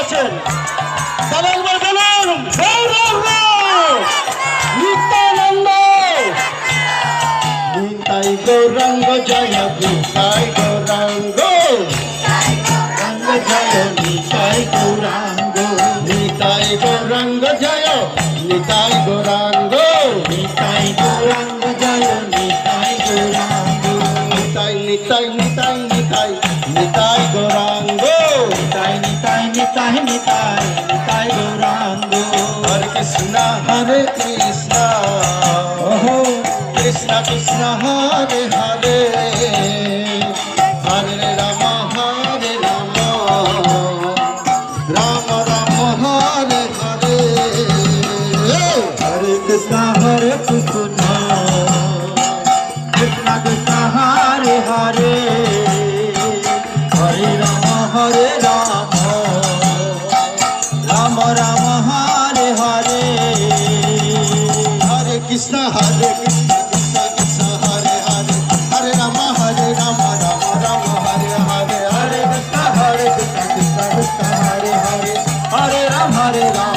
আছেন তাহলে একবার বলুন নিত্যানন্দ নিতাই গৌরাঙ্গ জয় নিতাই গৌরাঙ্গ রঙ্গ জয় নিতাই গৌরাঙ্গ নিতাই গৌরাঙ্গ জয় নিতাই গৌরাঙ্গ নিতাই গৌরাঙ্গ জয় নিতাই গৌরাঙ্গ নিতাই নিতাই নিতাই নিতাই নিতাই গৌরাঙ্গ নিতাই নিতাই নিতাই নিতাই নিতাই গৌরাঙ্গ হরে কৃষ্ণ কৃষ্ণ কৃষ্ণ হরে হরে হরে রাম রাম রাম হরে হরে হরে কৃষ্ণ কৃষ্ণ কৃষ্ণ হরে হরে হরে রাম রাম রাম হরে হরে হরে কৃষ্ণ কৃষ্ণ কৃষ্ণ হরে হরে হরে রাম রাম রাম হরে হরে হরে কৃষ্ণ কৃষ্ণ কৃষ্ণ হরে হরে হরে রাম